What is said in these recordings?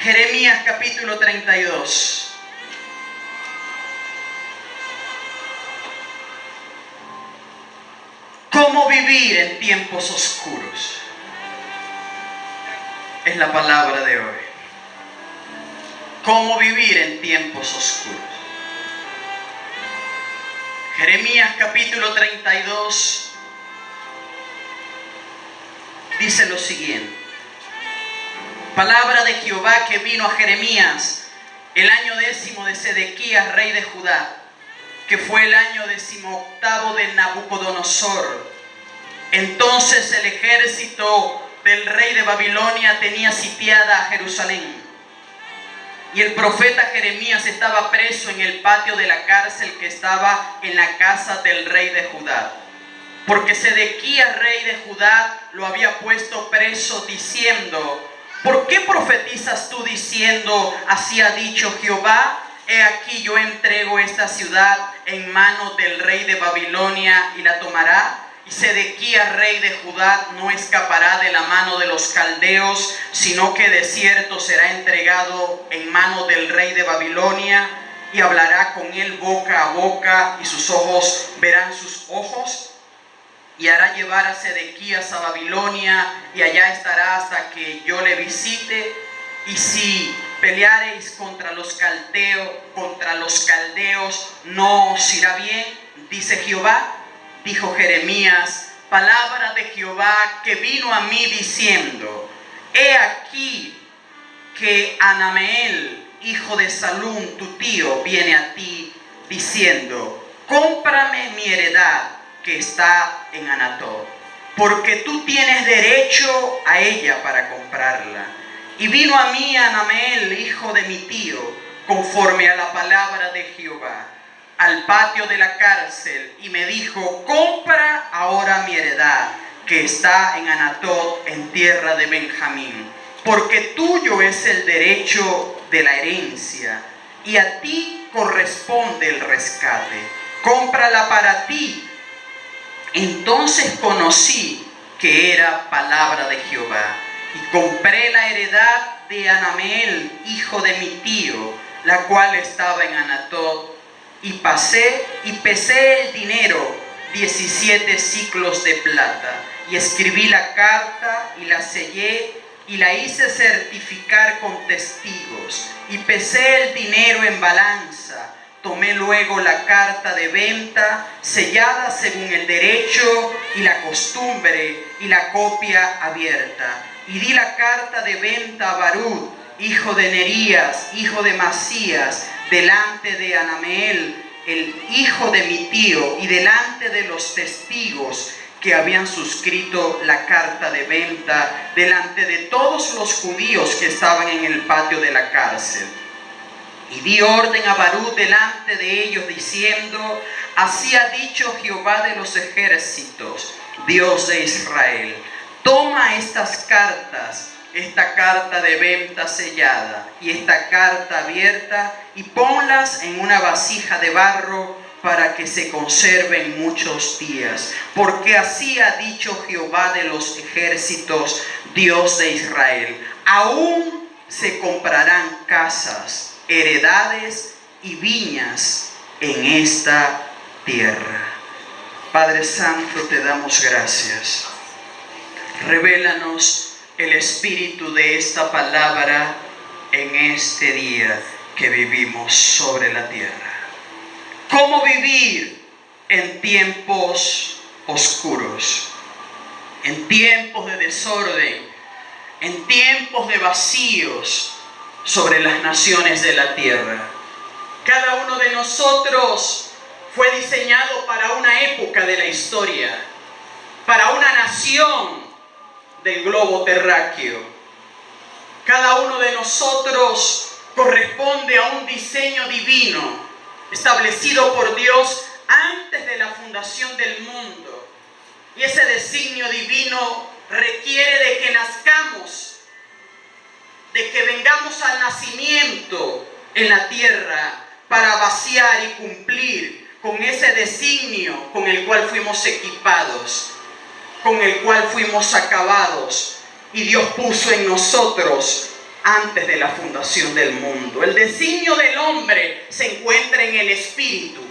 Jeremías capítulo 32. ¿Cómo vivir en tiempos oscuros? Es la palabra de hoy. ¿Cómo vivir en tiempos oscuros? Jeremías capítulo 32 dice lo siguiente. Palabra de Jehová que vino a Jeremías el año 10 de Sedequías, rey de Judá, que fue el año 18 de Nabucodonosor. Entonces el ejército del rey de Babilonia tenía sitiada a Jerusalén. Y el profeta Jeremías estaba preso en el patio de la cárcel que estaba en la casa del rey de Judá. Porque Sedequías, rey de Judá, lo había puesto preso diciendo: ¿por qué profetizas tú diciendo, así ha dicho Jehová? He aquí yo entrego esta ciudad en manos del rey de Babilonia y la tomará. Y Sedequías, rey de Judá, no escapará de la mano de los caldeos, sino que de cierto será entregado en manos del rey de Babilonia, y hablará con él boca a boca, y sus ojos verán sus ojos, y hará llevar a Sedequías a Babilonia, y allá estará hasta que yo le visite. Y si peleareis contra los caldeos, no os irá bien, dice Jehová. Dijo Jeremías, palabra de Jehová que vino a mí diciendo: he aquí que Hanameel, hijo de Salum, tu tío, viene a ti diciendo: cómprame mi heredad que está en Anatot, porque tú tienes derecho a ella para comprarla. Y vino a mí Hanameel, hijo de mi tío, conforme a la palabra de Jehová, al patio de la cárcel, y me dijo: compra ahora mi heredad que está en Anatot, en tierra de Benjamín, porque tuyo es el derecho de la herencia, y a ti corresponde el rescate. Cómprala para ti. Entonces conocí que era palabra de Jehová, y compré la heredad de Hanameel, hijo de mi tío, la cual estaba en Anatot. Y pesé el dinero, 17 siclos de plata, y escribí la carta y la sellé y la hice certificar con testigos. Y pesé el dinero en balanza. Tomé luego la carta de venta, sellada según el derecho y la costumbre, y la copia abierta. Y di la carta de venta a Barud, hijo de Nerías, hijo de Masías, delante de Hanameel, el hijo de mi tío, y delante de los testigos que habían suscrito la carta de venta, delante de todos los judíos que estaban en el patio de la cárcel. Y di orden a Barud delante de ellos, diciendo: así ha dicho Jehová de los ejércitos, Dios de Israel: toma estas cartas, esta carta de venta sellada y esta carta abierta, y ponlas en una vasija de barro para que se conserven muchos días. Porque así ha dicho Jehová de los ejércitos, Dios de Israel: aún se comprarán casas, heredades y viñas en esta tierra. Padre Santo, te damos gracias. Revélanos el espíritu de esta palabra en este día que vivimos sobre la tierra. ¿Cómo vivir en tiempos oscuros? En tiempos de desorden, en tiempos de vacíos sobre las naciones de la tierra. Cada uno de nosotros fue diseñado para una época de la historia, para una nación del globo terráqueo. Cada uno de nosotros corresponde a un diseño divino establecido por Dios antes de la fundación del mundo. Y ese designio divino requiere de que nazcamos, de que vengamos al nacimiento en la tierra para vaciar y cumplir con ese designio con el cual fuimos equipados, con el cual fuimos acabados, y Dios puso en nosotros antes de la fundación del mundo. El designio del hombre se encuentra en el espíritu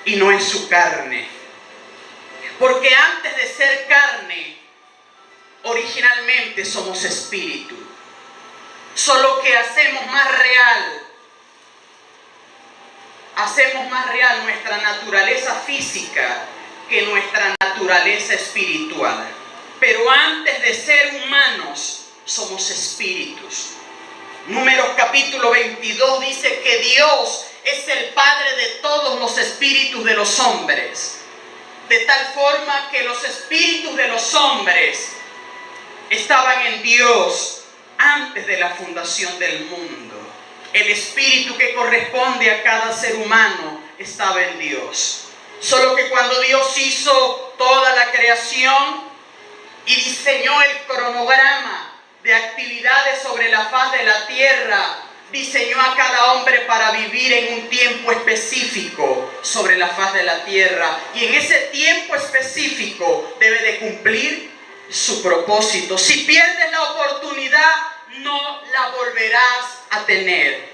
y no en su carne. Porque antes de ser carne, originalmente somos espíritu. Solo que hacemos más real nuestra naturaleza física que nuestra naturaleza espiritual. Pero antes de ser humanos, somos espíritus. Números capítulo 22 dice que Dios es el Padre de todos los espíritus de los hombres. De tal forma que los espíritus de los hombres estaban en Dios antes de la fundación del mundo. El espíritu que corresponde a cada ser humano estaba en Dios. Solo que cuando Dios hizo toda la creación y diseñó el cronograma de actividades sobre la faz de la tierra, diseñó a cada hombre para vivir en un tiempo específico sobre la faz de la tierra. Y en ese tiempo específico debe de cumplir su propósito. Si pierdes la oportunidad, no la volverás a tener.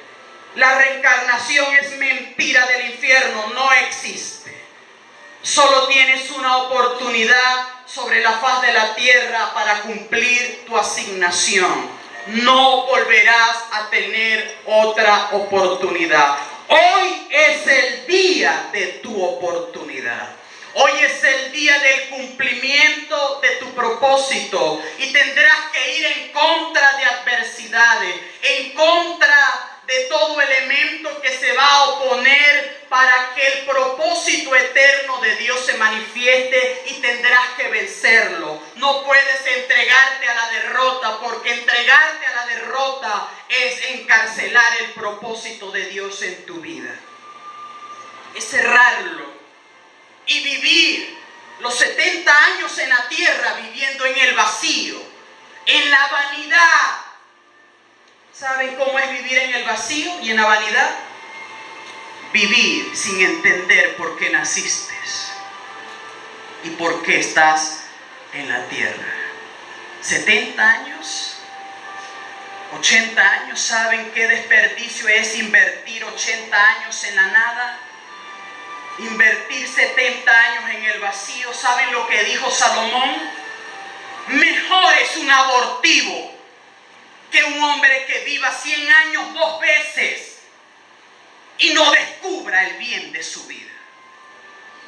La reencarnación es mentira del infierno, no existe. Solo tienes una oportunidad sobre la faz de la tierra para cumplir tu asignación. No volverás a tener otra oportunidad. Hoy es el día de tu oportunidad. Hoy es el día del cumplimiento de tu propósito y tendrás que ir en contra de adversidades, en contra de todo elemento que se va a oponer para que el propósito eterno de Dios se manifieste, y tendrás que vencerlo. No puedes entregarte a la derrota, porque entregarte a la derrota es encarcelar el propósito de Dios en tu vida. Es cerrarlo y vivir los 70 años en la tierra viviendo en el vacío, en la vanidad. ¿Saben cómo es vivir en el vacío y en la vanidad? Vivir sin entender por qué naciste y por qué estás en la tierra. 70 años, 80 años, ¿saben qué desperdicio es invertir 80 años en la nada? Invertir 70 años en el vacío. ¿Saben lo que dijo Salomón? Mejor es un abortivo que un hombre que viva 100 años 2 veces y no descubra el bien de su vida.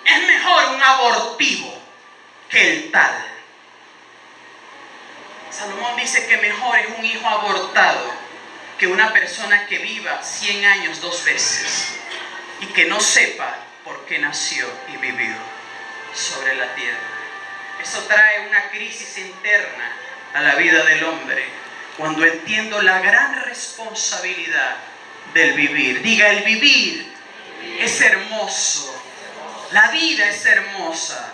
Es mejor un abortivo que el tal. Salomón dice que mejor es un hijo abortado que una persona que viva 100 años 2 veces y que no sepa por qué nació y vivió sobre la tierra. Eso trae una crisis interna a la vida del hombre, cuando entiendo la gran responsabilidad del vivir. Diga, el vivir es hermoso, la vida es hermosa,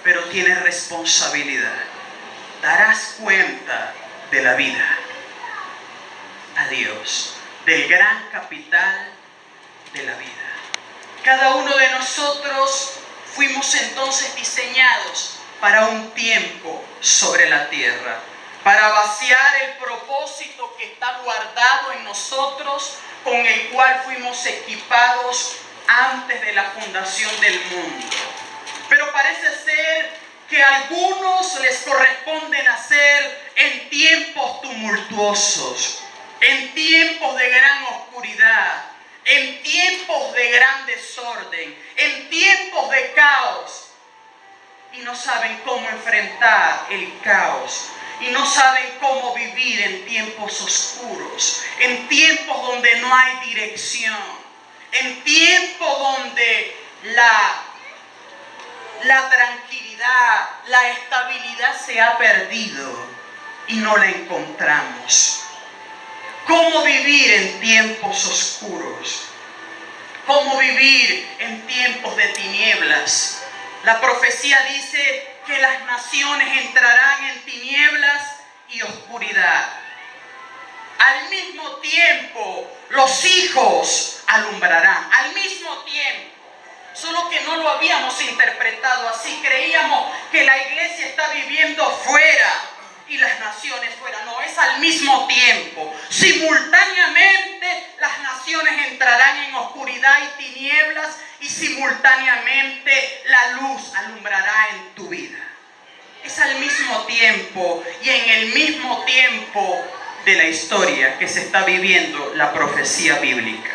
pero tiene responsabilidad. Darás cuenta de la vida a Dios, del gran capital de la vida. Cada uno de nosotros fuimos entonces diseñados para un tiempo sobre la tierra, para vaciar el propósito que está guardado en nosotros, con el cual fuimos equipados antes de la fundación del mundo. Pero parece ser que a algunos les corresponde nacer en tiempos tumultuosos, en tiempos de gran oscuridad, en tiempos de gran desorden, en tiempos de caos, y no saben cómo enfrentar el caos, y no saben cómo vivir en tiempos oscuros, en tiempos donde no hay dirección, en tiempos donde la tranquilidad, la estabilidad se ha perdido y no la encontramos. ¿Cómo vivir en tiempos oscuros? ¿Cómo vivir en tiempos de tinieblas? La profecía dice que las naciones entrarán en tinieblas y oscuridad. Al mismo tiempo, los hijos alumbrarán. Al mismo tiempo. Solo que no lo habíamos interpretado así. Creíamos que la iglesia está viviendo fuera y las naciones fuera. No, es al mismo tiempo. Simultáneamente las naciones entrarán en oscuridad y tinieblas, y simultáneamente la luz alumbrará en tu vida. Es al mismo tiempo y en el mismo tiempo de la historia que se está viviendo la profecía bíblica.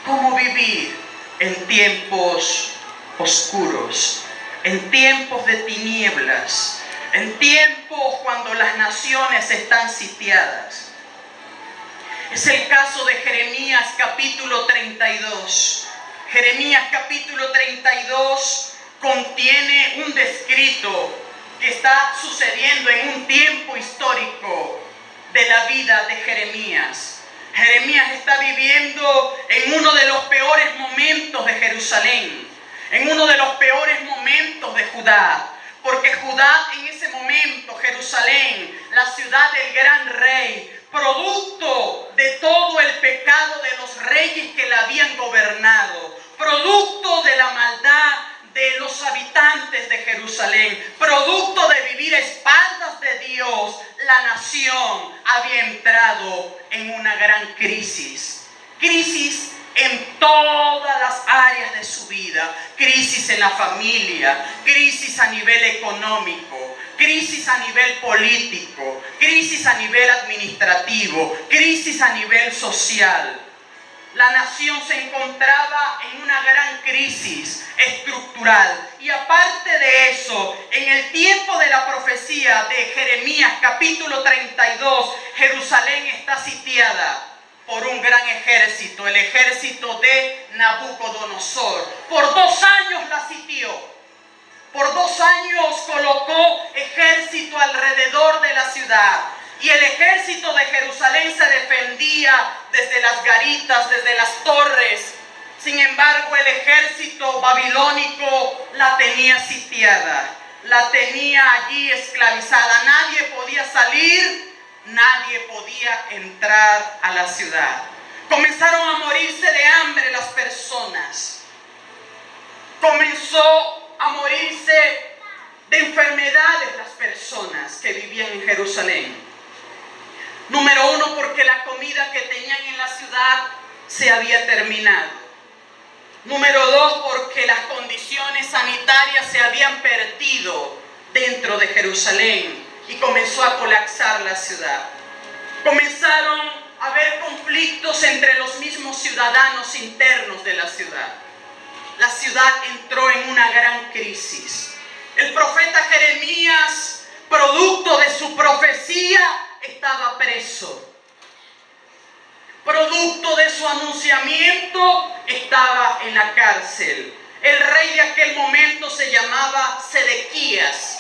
¿Cómo vivir en tiempos oscuros, en tiempos de tinieblas, en tiempos cuando las naciones están sitiadas? Es el caso de Jeremías capítulo 32. Jeremías capítulo 32 contiene un descrito que está sucediendo en un tiempo histórico de la vida de Jeremías. Jeremías está viviendo en uno de los peores momentos de Jerusalén, en uno de los peores momentos de Judá, porque Judá en ese momento, Jerusalén, la ciudad del gran rey, producto de todo el pecado de los reyes que la habían gobernado, producto de la maldad de los habitantes de Jerusalén, producto de vivir a espaldas de Dios, la nación había entrado en una gran crisis. Crisis en todas las áreas de su vida. Crisis en la familia, crisis a nivel económico, crisis a nivel político, crisis a nivel administrativo, crisis a nivel social. La nación se encontraba en una gran crisis estructural. Y aparte de eso, en el tiempo de la profecía de Jeremías capítulo 32, Jerusalén está sitiada por un gran ejército, el ejército de Nabucodonosor. Por 2 años la sitió. Por 2 años colocó ejército alrededor de la ciudad. Y el ejército de Jerusalén se defendía desde las garitas, desde las torres. Sin embargo, el ejército babilónico la tenía sitiada, la tenía allí esclavizada. Nadie podía salir, nadie podía entrar a la ciudad. Comenzaron a morirse de hambre las personas. Comenzó a morirse de enfermedades las personas que vivían en Jerusalén. Número 1, porque la comida que tenían en la ciudad se había terminado. Número 2, porque las condiciones sanitarias se habían perdido dentro de Jerusalén y comenzó a colapsar la ciudad. Comenzaron a haber conflictos entre los mismos ciudadanos internos de la ciudad. La ciudad entró en una gran crisis. El profeta Jeremías, producto de su profecía, estaba preso. Producto de su anunciamiento, estaba en la cárcel. El rey de aquel momento se llamaba Sedequías,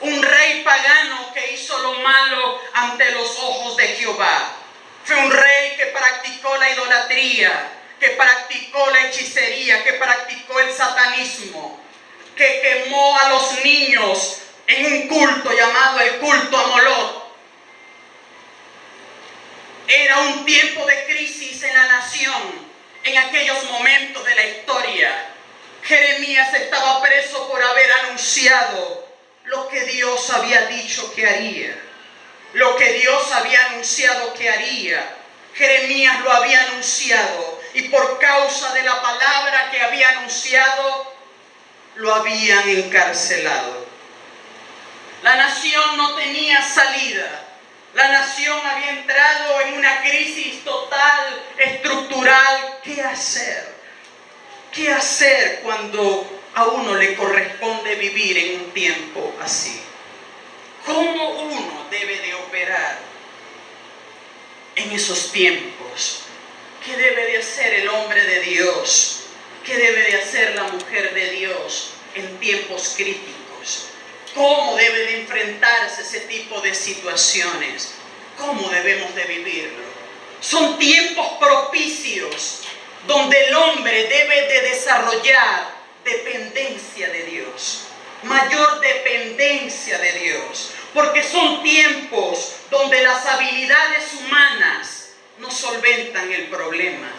un rey pagano que hizo lo malo ante los ojos de Jehová. Fue un rey que practicó la idolatría, que practicó la hechicería, que practicó el satanismo, que quemó a los niños en un culto llamado el culto a Moloch. Era un tiempo de crisis en la nación, en aquellos momentos de la historia. Jeremías estaba preso por haber anunciado lo que Dios había dicho que haría. Lo que Dios había anunciado que haría. Jeremías lo había anunciado y por causa de la palabra que había anunciado, lo habían encarcelado. La nación no tenía salida. La nación había entrado en una crisis total, estructural. ¿Qué hacer? ¿Qué hacer cuando a uno le corresponde vivir en un tiempo así? ¿Cómo uno debe de operar en esos tiempos? ¿Qué debe de hacer el hombre de Dios? ¿Qué debe de hacer la mujer de Dios en tiempos críticos? ¿Cómo debe de enfrentarse ese tipo de situaciones? ¿Cómo debemos de vivirlo? Son tiempos propicios donde el hombre debe de desarrollar dependencia de Dios, mayor dependencia de Dios, porque son tiempos donde las habilidades humanas no solventan el problema,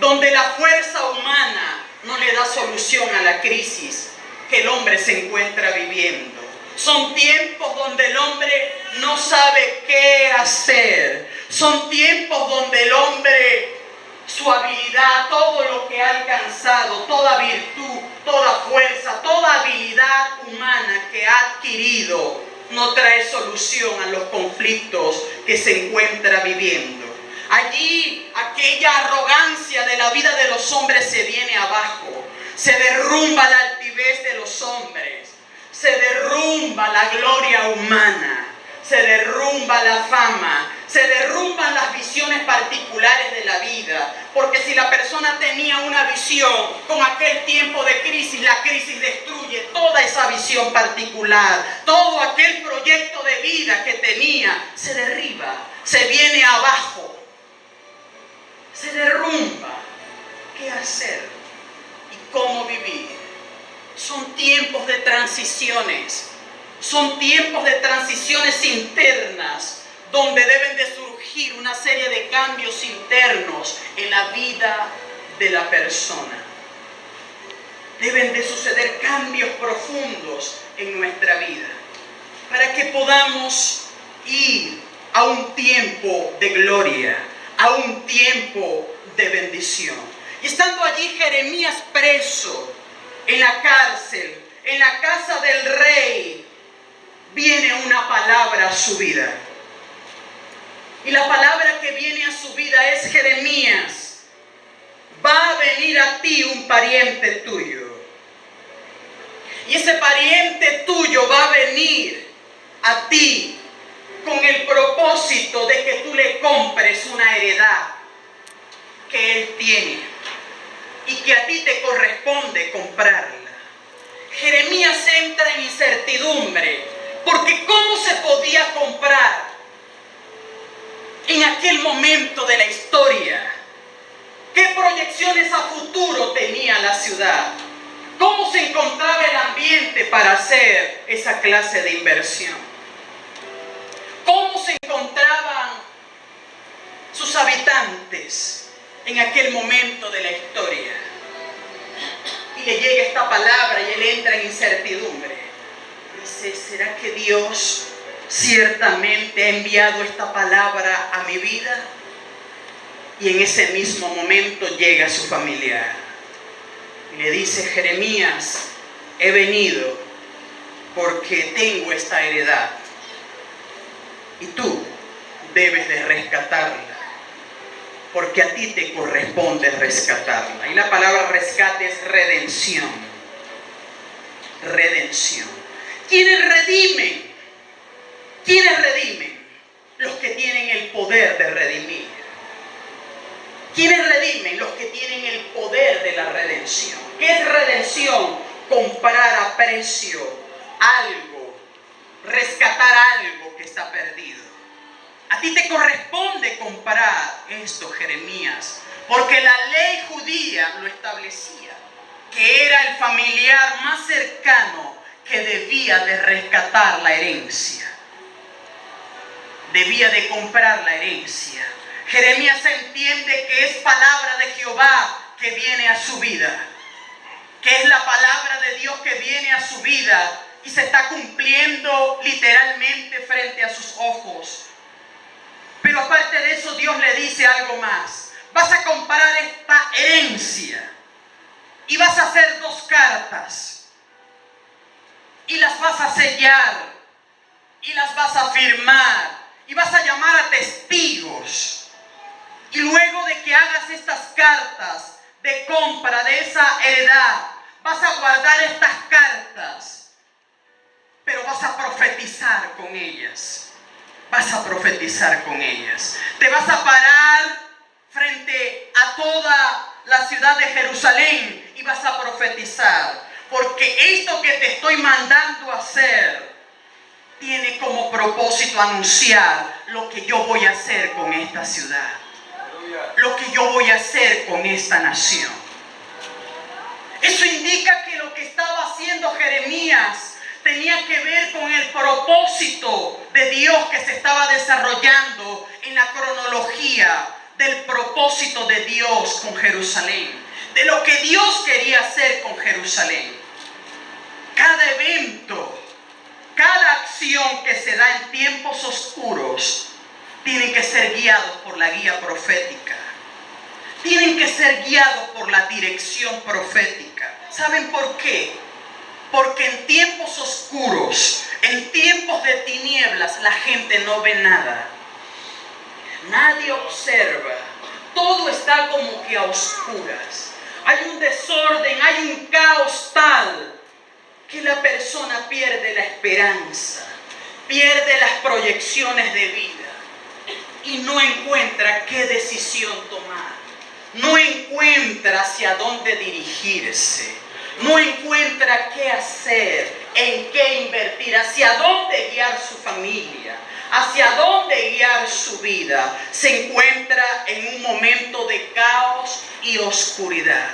donde la fuerza humana no le da solución a la crisis que el hombre se encuentra viviendo. Son tiempos donde el hombre no sabe qué hacer. Son tiempos donde el hombre, su habilidad, todo lo que ha alcanzado, toda virtud, toda fuerza, toda habilidad humana que ha adquirido, no trae solución a los conflictos que se encuentra viviendo. Allí aquella arrogancia de la vida de los hombres se viene abajo. Se derrumba la altivez de los hombres. Se derrumba la gloria humana. Se derrumba la fama. Se derrumban las visiones particulares de la vida. Porque si la persona tenía una visión con aquel tiempo de crisis, la crisis destruye toda esa visión particular. Todo aquel proyecto de vida que tenía se derriba, se viene abajo. Se derrumba. ¿Qué hacer? ¿Y cómo vivir? Son tiempos de transiciones. Son tiempos de transiciones internas, donde deben de surgir una serie de cambios internos en la vida de la persona. Deben de suceder cambios profundos en nuestra vida, para que podamos ir a un tiempo de gloria, a un tiempo de bendición. Y estando allí Jeremías preso en la cárcel, en la casa del rey, viene una palabra a su vida. Y la palabra que viene a su vida es: Jeremías, va a venir a ti un pariente tuyo. Y ese pariente tuyo va a venir a ti con el propósito de que tú le compres una heredad que él tiene y que a ti te corresponde comprarla. Jeremías entra en incertidumbre, porque ¿cómo se podía comprar en aquel momento de la historia? ¿Qué proyecciones a futuro tenía la ciudad? ¿Cómo se encontraba el ambiente para hacer esa clase de inversión? ¿Cómo se encontraban sus habitantes en aquel momento de la historia? Y le llega esta palabra y él entra en incertidumbre. Dice: ¿será que Dios ciertamente ha enviado esta palabra a mi vida? Y en ese mismo momento llega su familiar y le dice: Jeremías, he venido porque tengo esta heredad y tú debes de rescatarla, porque a ti te corresponde rescatarla. Y la palabra rescate es redención. Redención. ¿Quiénes redimen? ¿Quiénes redimen? Los que tienen el poder de redimir. ¿Quiénes redimen? Los que tienen el poder de la redención. ¿Qué es redención? Comprar a precio algo, rescatar algo que está perdido. A ti te corresponde comprar esto, Jeremías, porque la ley judía lo establecía, que era el familiar más cercano que debía de rescatar la herencia. Debía de comprar la herencia. Jeremías entiende que es palabra de Jehová que viene a su vida, que es la palabra de Dios que viene a su vida y se está cumpliendo literalmente frente a sus ojos. Pero aparte de eso, Dios le dice algo más. Vas a comprar esta herencia y vas a hacer 2 cartas y las vas a sellar y las vas a firmar y vas a llamar a testigos. Y luego de que hagas estas cartas de compra de esa heredad, vas a guardar estas cartas, pero vas a profetizar con ellas. Vas a profetizar con ellas. Te vas a parar frente a toda la ciudad de Jerusalén y vas a profetizar. Porque esto que te estoy mandando a hacer tiene como propósito anunciar lo que yo voy a hacer con esta ciudad. Lo que yo voy a hacer con esta nación. Eso indica que lo que estaba haciendo Jeremías tenía que ver con el propósito de Dios que se estaba desarrollando en la cronología del propósito de Dios con Jerusalén, de lo que Dios quería hacer con Jerusalén. Cada evento, cada acción que se da en tiempos oscuros, tienen que ser guiados por la guía profética. Tienen que ser guiados por la dirección profética. ¿Saben por qué? Porque en tiempos oscuros, en tiempos de tinieblas, la gente no ve nada. Nadie observa. Todo está como que a oscuras. Hay un desorden, hay un caos tal que la persona pierde la esperanza, pierde las proyecciones de vida y no encuentra qué decisión tomar. No encuentra hacia dónde dirigirse. No encuentra qué hacer, en qué invertir, hacia dónde guiar su familia, hacia dónde guiar su vida. Se encuentra en un momento de caos y oscuridad.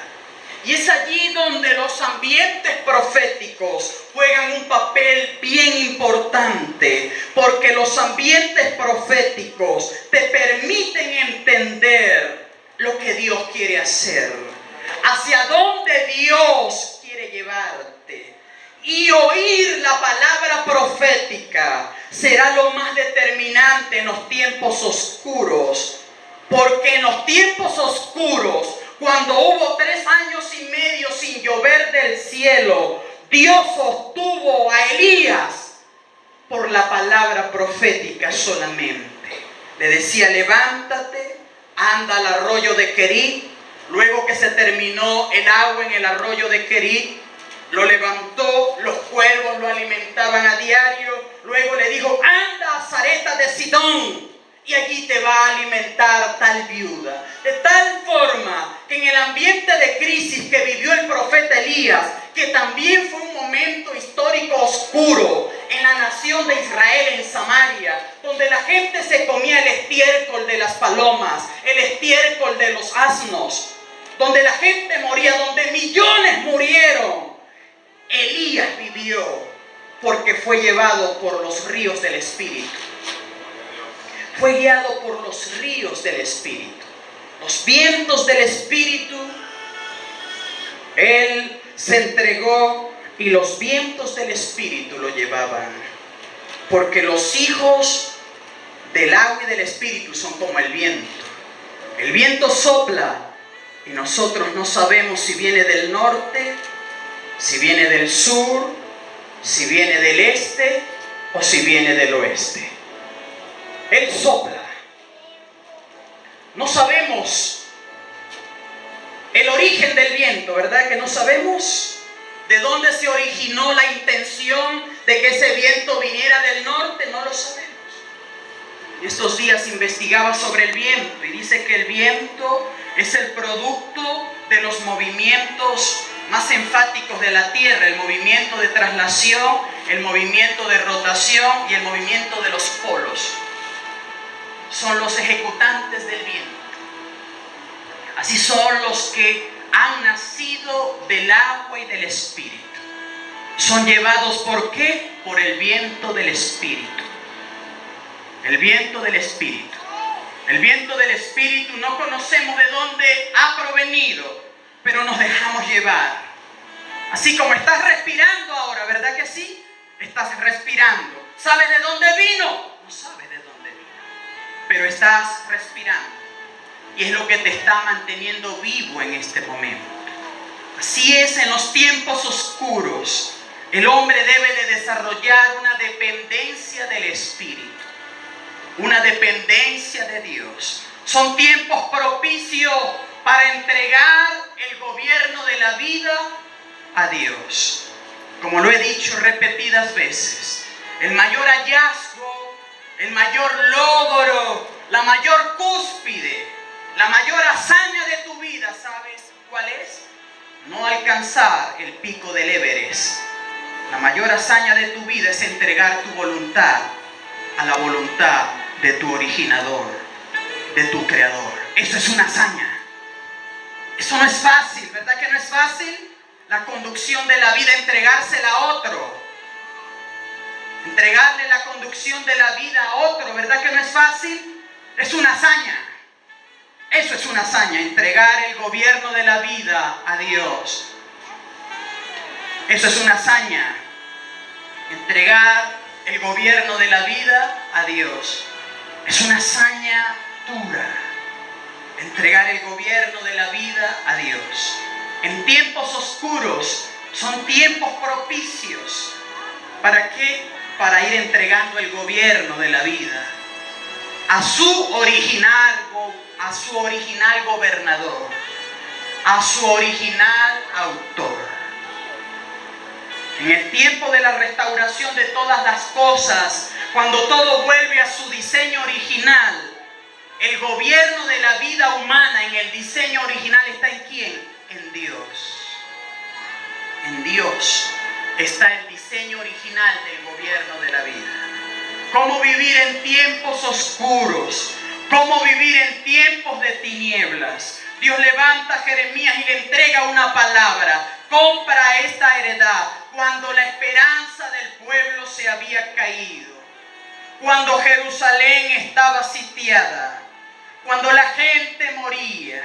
Y es allí donde los ambientes proféticos juegan un papel bien importante, porque los ambientes proféticos te permiten entender lo que Dios quiere hacer, hacia dónde Dios quiere llevarte. Y oír la palabra profética será lo más determinante en los tiempos oscuros, porque en los tiempos oscuros, cuando hubo 3 años y medio sin llover del cielo, Dios sostuvo a Elías por la palabra profética solamente. Le decía: levántate, anda al arroyo de Querit. Luego que se terminó el agua en el arroyo de Querit, lo levantó, los cuervos lo alimentaban a diario. Luego le dijo: anda a Sarepta de Sidón, y allí te va a alimentar tal viuda. De tal forma que en el ambiente de crisis que vivió el profeta Elías, que también fue un momento histórico oscuro en la nación de Israel, en Samaria, donde la gente se comía el estiércol de las palomas, el estiércol de los asnos, donde la gente moría, donde millones murieron, Elías vivió porque fue llevado por los ríos del Espíritu. Fue guiado por los ríos del Espíritu, los vientos del Espíritu. Él se entregó y los vientos del Espíritu lo llevaban. Porque los hijos del agua y del Espíritu son como el viento. El viento sopla y nosotros no sabemos si viene del norte, si viene del sur, si viene del este o si viene del oeste. Él sopla. No sabemos el origen del viento, ¿verdad? Que no sabemos de dónde se originó la intención de que ese viento viniera del norte. No lo sabemos. Estos días investigaba sobre el viento y dice que el viento es el producto de los movimientos más enfáticos de la Tierra: el movimiento de traslación, el movimiento de rotación y el movimiento de los polos. Son los ejecutantes del viento. Así son los que han nacido del agua y del Espíritu. Son llevados ¿por qué? Por el viento del Espíritu. El viento del Espíritu. El viento del Espíritu no conocemos de dónde ha provenido, pero nos dejamos llevar. Así como estás respirando ahora, ¿verdad que sí? Estás respirando. ¿Sabes de dónde vino? No sabes de dónde vino, pero estás respirando. Y es lo que te está manteniendo vivo en este momento. Así es en los tiempos oscuros. El hombre debe de desarrollar una dependencia del Espíritu, una dependencia de Dios. Son tiempos propicios para entregar el gobierno de la vida a Dios. Como lo he dicho repetidas veces, el mayor hallazgo, el mayor logro, la mayor cúspide, la mayor hazaña de tu vida, ¿sabes cuál es? No alcanzar el pico del Everest. La mayor hazaña de tu vida es entregar tu voluntad a la voluntad de tu originador, de tu creador. Eso es una hazaña. Eso no es fácil, ¿verdad que no es fácil? La conducción de la vida, entregársela a otro. Entregarle la conducción de la vida a otro, ¿verdad que no es fácil? Es una hazaña. Eso es una hazaña, entregar el gobierno de la vida a Dios. Eso es una hazaña. Entregar el gobierno de la vida a Dios. Es una hazaña dura entregar el gobierno de la vida a Dios. En tiempos oscuros son tiempos propicios. ¿Para qué? Para ir entregando el gobierno de la vida a su original gobernador, a su original autor. En el tiempo de la restauración de todas las cosas, cuando todo vuelve a su diseño original, el gobierno de la vida humana en el diseño original está ¿en quién? En Dios. En Dios está el diseño original del gobierno de la vida. Cómo vivir en tiempos oscuros, cómo vivir en tiempos de tinieblas. Dios levanta a Jeremías y le entrega una palabra. Compra esta heredad cuando la esperanza del pueblo se había caído, cuando Jerusalén estaba sitiada, cuando la gente moría,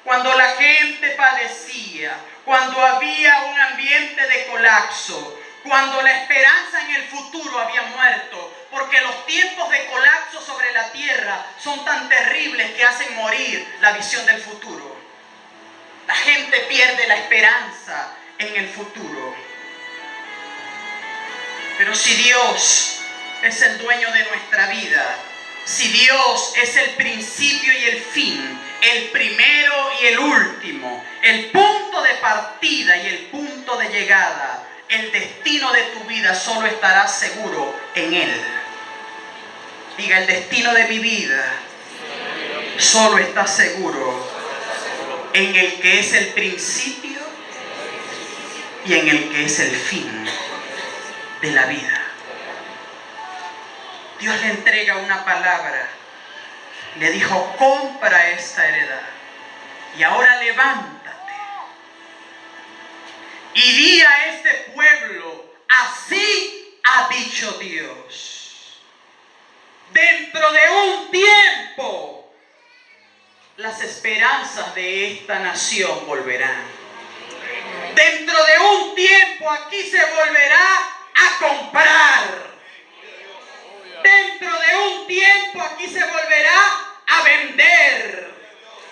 cuando la gente padecía, cuando había un ambiente de colapso, cuando la esperanza en el futuro había muerto, porque los tiempos de colapso sobre la tierra son tan terribles que hacen morir la visión del futuro. La gente pierde la esperanza en el futuro. Pero si Dios es el dueño de nuestra vida, si Dios es el principio y el fin, el primero y el último, el punto de partida y el punto de llegada, el destino de tu vida solo estará seguro en Él. Diga, el destino de mi vida solo está seguro en el que es el principio y en el que es el fin de la vida. Dios le entrega una palabra, le dijo: compra esta heredad y ahora levántate y di a este pueblo: así ha dicho Dios. Dentro de un tiempo, las esperanzas de esta nación volverán. Dentro de un tiempo, aquí se volverá a comprar. Dentro de un tiempo, aquí se volverá a vender.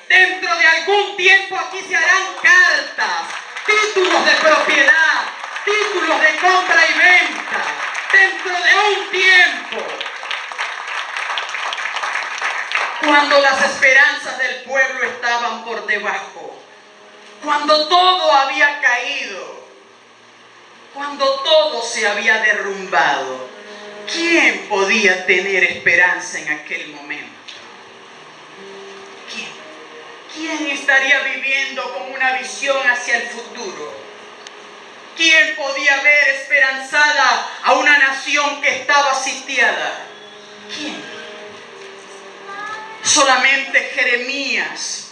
Dentro de algún tiempo, aquí se harán cartas, títulos de propiedad, títulos de compra y venta. Dentro de un tiempo, cuando las esperanzas del pueblo estaban por debajo, cuando todo había caído, cuando todo se había derrumbado, ¿quién podía tener esperanza en aquel momento? ¿Quién estaría viviendo con una visión hacia el futuro? ¿Quién podía ver esperanzada a una nación que estaba sitiada? ¿Quién? Solamente Jeremías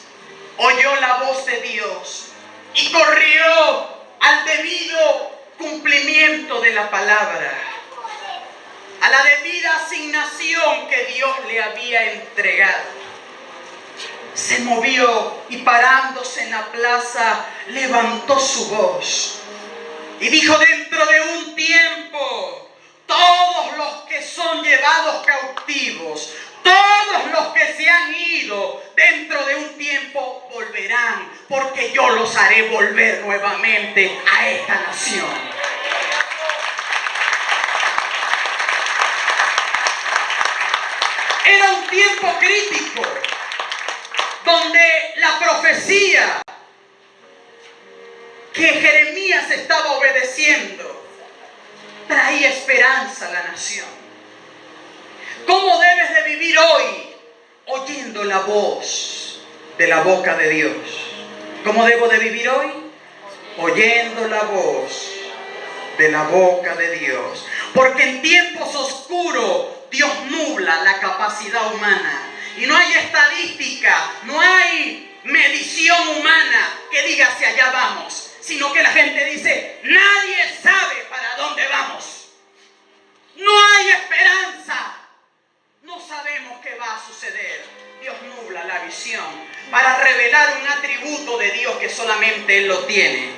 oyó la voz de Dios y corrió al debido cumplimiento de la palabra, a la debida asignación que Dios le había entregado. Se movió y parándose en la plaza levantó su voz y dijo: dentro de un tiempo, todos los que son llevados cautivos, todos los que se han ido, dentro de un tiempo volverán, porque yo los haré volver nuevamente a esta nación. Era un tiempo crítico donde la profecía que Jeremías estaba obedeciendo traía esperanza a la nación. ¿Cómo debes de vivir hoy? Oyendo la voz de la boca de Dios. ¿Cómo debo de vivir hoy? Oyendo la voz de la boca de Dios. Porque en tiempos oscuros Dios nubla la capacidad humana. Y no hay estadística, no hay medición humana que diga hacia allá vamos, sino que la gente dice: nadie sabe para dónde vamos. No hay esperanza. No sabemos qué va a suceder. Dios nubla la visión para revelar un atributo de Dios que solamente Él lo tiene.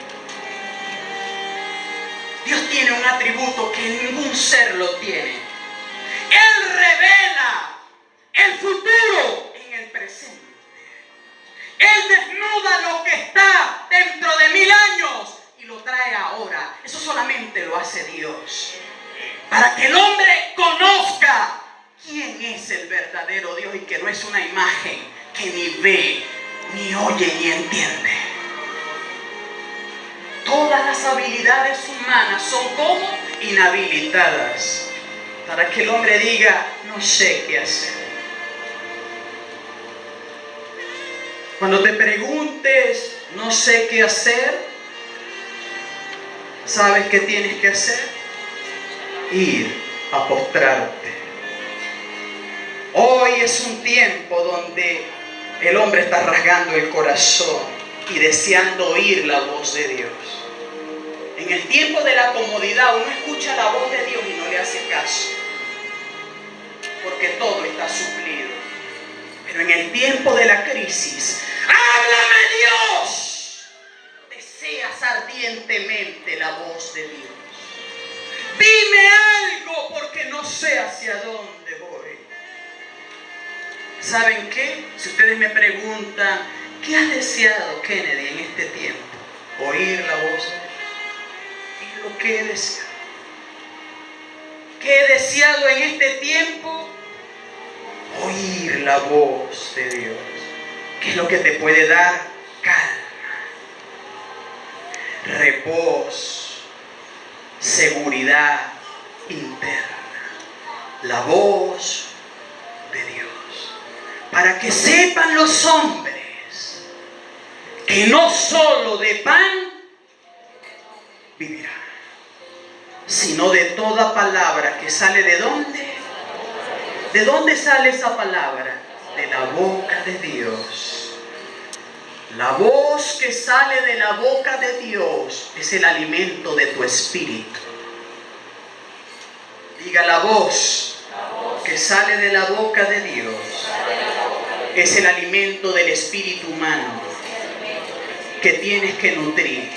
Dios tiene un atributo que ningún ser lo tiene. Dios. Para que el hombre conozca quién es el verdadero Dios y que no es una imagen que ni ve, ni oye, ni entiende. Todas las habilidades humanas son como inhabilitadas para que el hombre diga, no sé qué hacer. Cuando te preguntes, no sé qué hacer, ¿sabes qué tienes que hacer? Ir a postrarte. Hoy es un tiempo donde el hombre está rasgando el corazón y deseando oír la voz de Dios. En el tiempo de la comodidad uno escucha la voz de Dios y no le hace caso, porque todo está suplido. Pero en el tiempo de la crisis, ¡háblame Dios! Deseas ardientemente la voz de Dios. Dime algo porque no sé hacia dónde voy. ¿Saben qué? Si ustedes me preguntan, ¿qué has deseado, Kennedy, en este tiempo? Oír la voz de Dios. Es lo que he deseado. ¿Qué he deseado en este tiempo? Oír la voz de Dios. ¿Qué es lo que te puede dar? Calma, reposo, seguridad interna. La voz de Dios. Para que sepan los hombres que no solo de pan vivirán, sino de toda palabra que sale ¿de dónde? ¿De dónde sale esa palabra? De la boca de Dios. La voz que sale de la boca de Dios es el alimento de tu espíritu. Diga, la voz que sale de la boca de Dios es el alimento del espíritu humano que tienes que nutrir.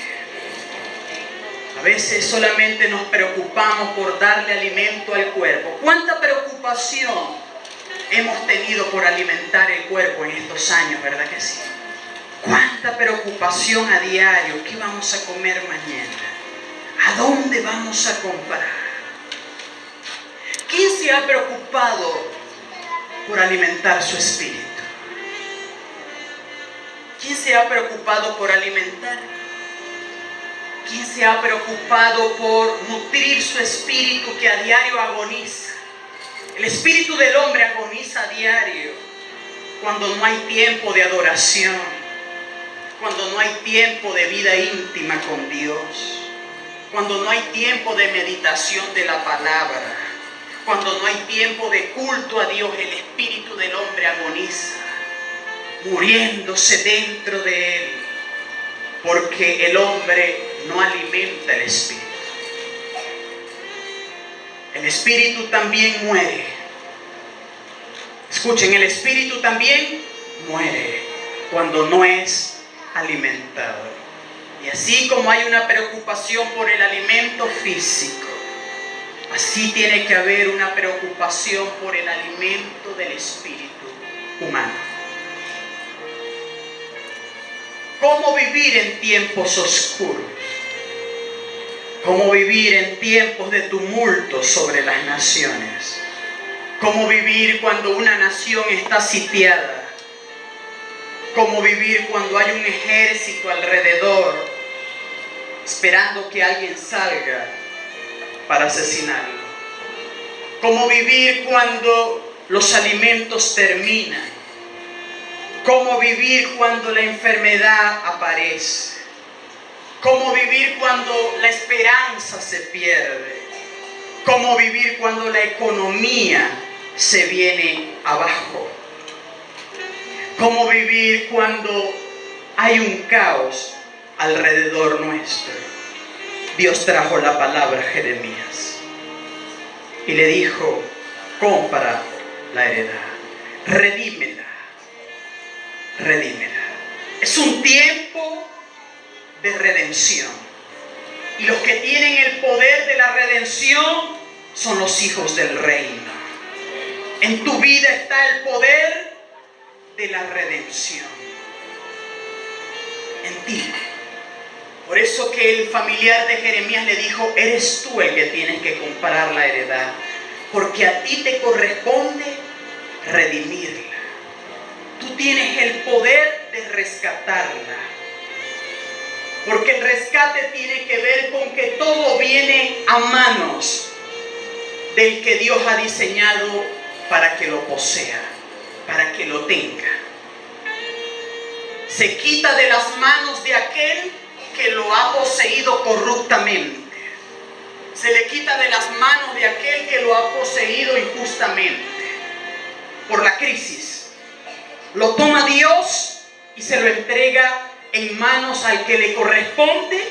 A veces solamente nos preocupamos por darle alimento al cuerpo. ¿Cuánta preocupación hemos tenido por alimentar el cuerpo en estos años, verdad que sí? ¿Cuánta preocupación a diario? ¿Qué vamos a comer mañana? ¿A dónde vamos a comprar? ¿Quién se ha preocupado por alimentar su espíritu? ¿Quién se ha preocupado por alimentar? ¿Quién se ha preocupado por nutrir su espíritu que a diario agoniza? El espíritu del hombre agoniza a diario cuando no hay tiempo de adoración, cuando no hay tiempo de vida íntima con Dios, cuando no hay tiempo de meditación de la palabra, cuando no hay tiempo de culto a Dios. El espíritu del hombre agoniza, muriéndose dentro de él, porque el hombre no alimenta el espíritu. El espíritu también muere. Escuchen, el espíritu también muere cuando no es alimentado. Y así como hay una preocupación por el alimento físico, así tiene que haber una preocupación por el alimento del espíritu humano. ¿Cómo vivir en tiempos oscuros? ¿Cómo vivir en tiempos de tumulto sobre las naciones? ¿Cómo vivir cuando una nación está sitiada? ¿Cómo vivir cuando hay un ejército alrededor esperando que alguien salga para asesinarlo? ¿Cómo vivir cuando los alimentos terminan? ¿Cómo vivir cuando la enfermedad aparece? ¿Cómo vivir cuando la esperanza se pierde? ¿Cómo vivir cuando la economía se viene abajo? ¿Cómo vivir cuando hay un caos alrededor nuestro? Dios trajo la palabra a Jeremías y le dijo: compra la heredad, redímela. Redímela. Es un tiempo de redención. Y los que tienen el poder de la redención son los hijos del reino. En tu vida está el poder de la redención. En ti. Por eso que el familiar de Jeremías le dijo: eres tú el que tienes que comprar la heredad, porque a ti te corresponde redimirla. Tú tienes el poder de rescatarla. Porque el rescate tiene que ver con que todo viene a manos del que Dios ha diseñado para que lo posea, para que lo tenga. Se quita de las manos de aquel que lo ha poseído corruptamente. Se le quita de las manos de aquel que lo ha poseído injustamente por la crisis. Lo toma Dios y se lo entrega en manos al que le corresponde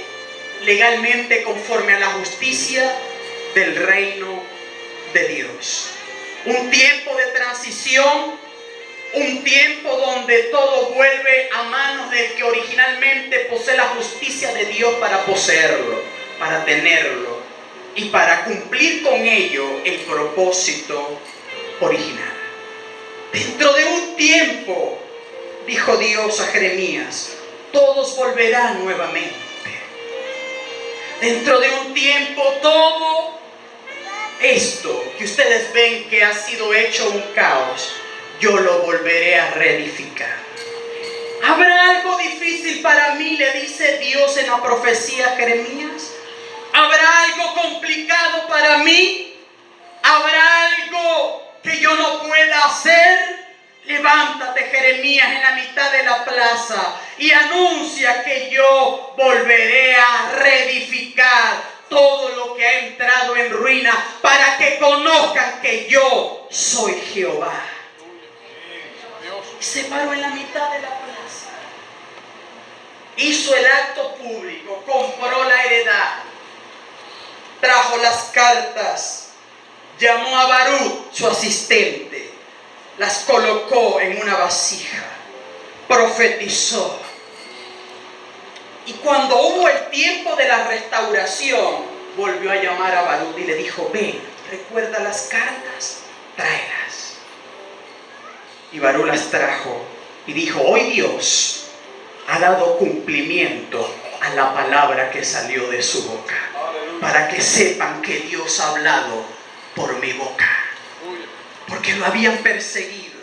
legalmente conforme a la justicia del reino de Dios. Un tiempo de transición, un tiempo donde todo vuelve a manos del que originalmente posee la justicia de Dios para poseerlo, para tenerlo y para cumplir con ello el propósito original. Dentro de un tiempo, dijo Dios a Jeremías, todos volverán nuevamente. Dentro de un tiempo, todo esto que ustedes ven que ha sido hecho un caos, yo lo volveré a reedificar. ¿Habrá algo difícil para mí?, le dice Dios en la profecía a Jeremías. ¿Habrá algo complicado para mí? ¿Habrá algo que yo no pueda hacer? Levántate, Jeremías, en la mitad de la plaza y anuncia que yo volveré a reedificar todo lo que ha entrado en ruina, para que conozcan que yo soy Jehová. Se paró en la mitad de la plaza, hizo el acto público, compró la heredad, trajo las cartas, llamó a Baruch, su asistente, las colocó en una vasija, profetizó. Y cuando hubo el tiempo de la restauración, volvió a llamar a Baruch y le dijo: ven, recuerda las cartas, tráelas. Y Baruch las trajo y dijo: hoy Dios ha dado cumplimiento a la palabra que salió de su boca, para que sepan que Dios ha hablado por mi boca. Porque lo habían perseguido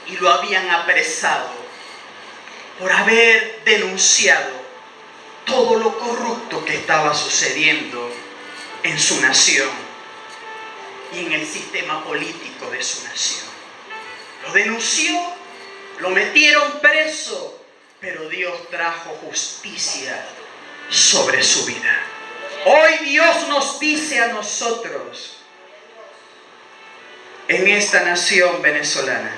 y lo habían apresado por haber denunciado todo lo corrupto que estaba sucediendo en su nación y en el sistema político de su nación. Lo denunció, lo metieron preso, pero Dios trajo justicia sobre su vida. Hoy Dios nos dice a nosotros, en esta nación venezolana,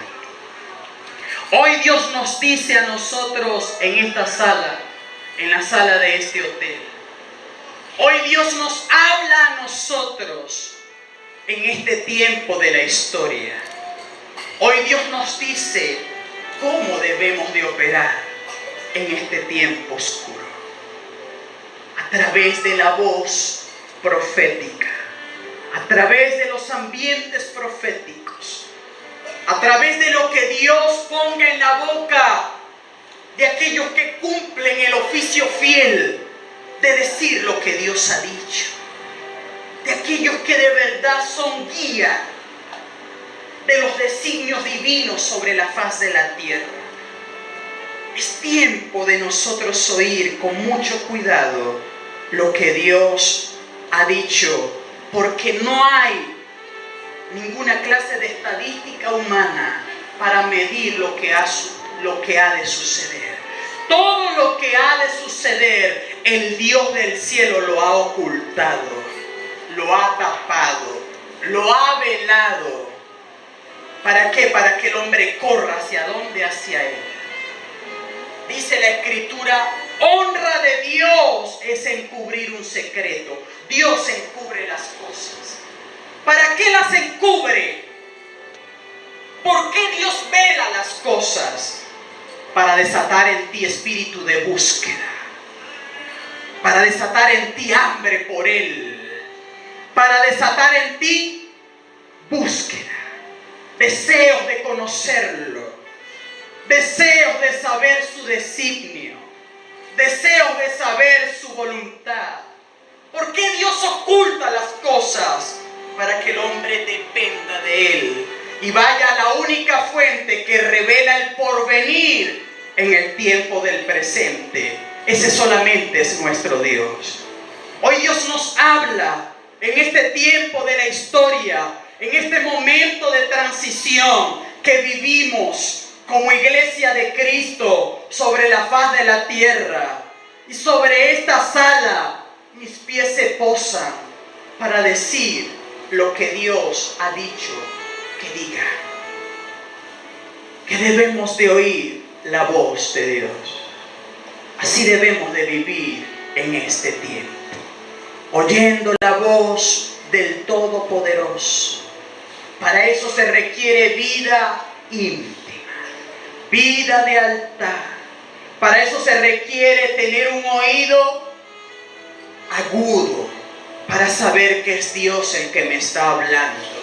hoy Dios nos dice a nosotros en esta sala, en la sala de este hotel, hoy Dios nos habla a nosotros en este tiempo de la historia. Hoy Dios nos dice cómo debemos de operar en este tiempo oscuro, a través de la voz profética, a través de los ambientes proféticos, a través de lo que Dios ponga en la boca de aquellos que cumplen el oficio fiel de decir lo que Dios ha dicho, de aquellos que de verdad son guía de los designios divinos sobre la faz de la tierra. Es tiempo de nosotros oír con mucho cuidado lo que Dios ha dicho, porque no hay ninguna clase de estadística humana para medir lo que ha de suceder. Todo lo que ha de suceder, el Dios del cielo lo ha ocultado, lo ha tapado, lo ha velado. ¿Para qué? Para que el hombre corra ¿hacia dónde? Hacia Él. Dice la Escritura: honra de Dios es encubrir un secreto. Dios encubre las cosas. ¿Para qué las encubre? ¿Por qué Dios vela las cosas? Para desatar en ti espíritu de búsqueda, para desatar en ti hambre por Él, para desatar en ti búsqueda, deseos de conocerlo, deseos de saber su designio, deseo de saber su voluntad. ¿Por qué Dios oculta las cosas? Para que el hombre dependa de Él y vaya a la única fuente que revela el porvenir en el tiempo del presente. Ese solamente es nuestro Dios. Hoy Dios nos habla en este tiempo de la historia, en este momento de transición que vivimos como iglesia de Cristo sobre la faz de la tierra. Y sobre esta sala mis pies se posan para decir lo que Dios ha dicho que diga. Que debemos de oír la voz de Dios. Así debemos de vivir en este tiempo, oyendo la voz del Todopoderoso. Para eso se requiere vida íntima, vida de altar. Para eso se requiere tener un oído agudo para saber que es Dios el que me está hablando.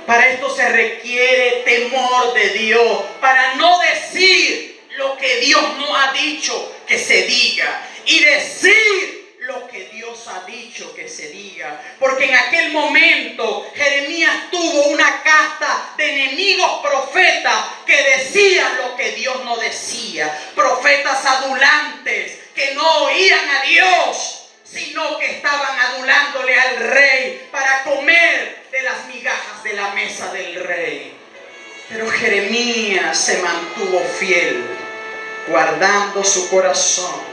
Para esto se requiere temor de Dios, para no decir lo que Dios no ha dicho que se diga y decir lo que Dios ha dicho que se diga. Porque en aquel momento Jeremías tuvo una casta de enemigos profetas que decían lo que Dios no decía. Profetas adulantes que no oían a Dios, sino que estaban adulándole al rey para comer de las migajas de la mesa del rey. Pero Jeremías se mantuvo fiel, guardando su corazón.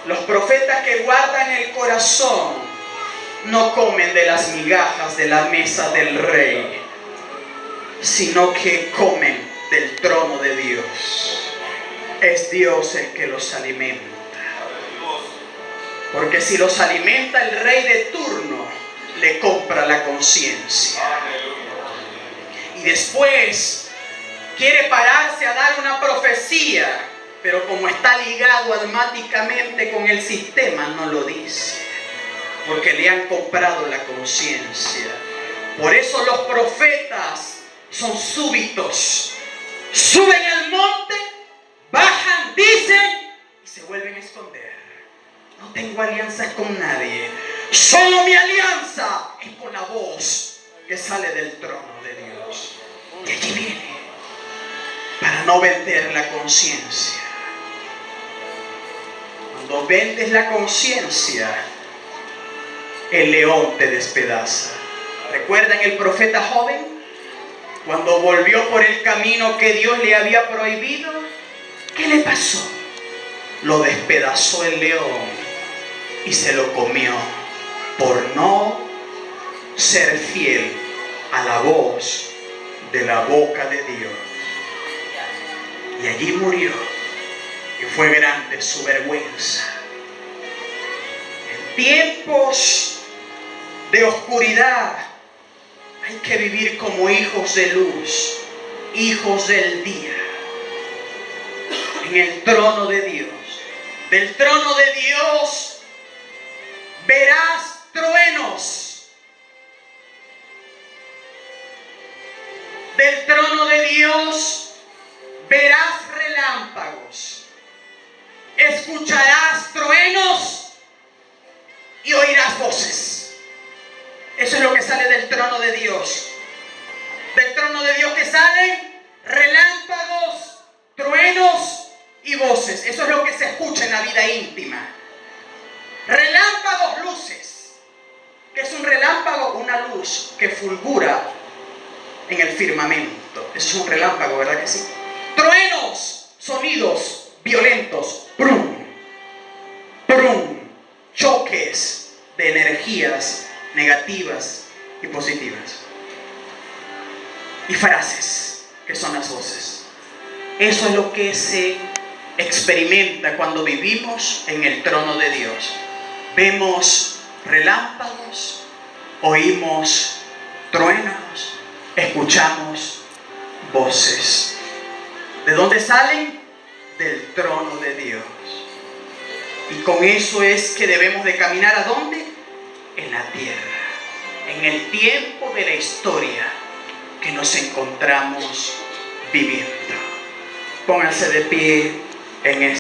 Los profetas que guardan el corazón no comen de las migajas de la mesa del rey, sino que comen del trono de Dios. Es Dios el que los alimenta. Porque si los alimenta el rey de turno, le compra la conciencia. Y después quiere pararse a dar una profecía, pero como está ligado almáticamente con el sistema, no lo dice. Porque le han comprado la conciencia. Por eso los profetas son súbitos. Suben al monte, bajan, dicen y se vuelven a esconder. No tengo alianzas con nadie. Solo mi alianza es con la voz que sale del trono de Dios. Y allí viene para no vender la conciencia. Cuando vendes la conciencia, el león te despedaza. ¿Recuerdan el profeta joven? Cuando volvió por el camino que Dios le había prohibido, ¿qué le pasó? Lo despedazó el león y se lo comió por no ser fiel a la voz de la boca de Dios. Y allí murió, y fue grande su vergüenza. En tiempos de oscuridad hay que vivir como hijos de luz, hijos del día, en el trono de Dios. Del trono de Dios verás truenos. Del trono de Dios verás relámpagos. Escucharás truenos y oirás voces. Eso es lo que sale del trono de Dios. Del trono de Dios que salen relámpagos, truenos y voces. Eso es lo que se escucha en la vida íntima. Relámpagos, luces. ¿Qué es un relámpago? Una luz que fulgura en el firmamento. Eso es un relámpago, ¿verdad que sí? Truenos, sonidos violentos. Brum, brum, choques de energías negativas y positivas. Y frases, que son las voces. Eso es lo que se experimenta cuando vivimos en el trono de Dios. Vemos relámpagos, oímos truenos, escuchamos voces. ¿De dónde salen? Del trono de Dios. Y con eso es que debemos de caminar ¿a dónde? En la tierra, en el tiempo de la historia que nos encontramos viviendo. Pónganse de pie en este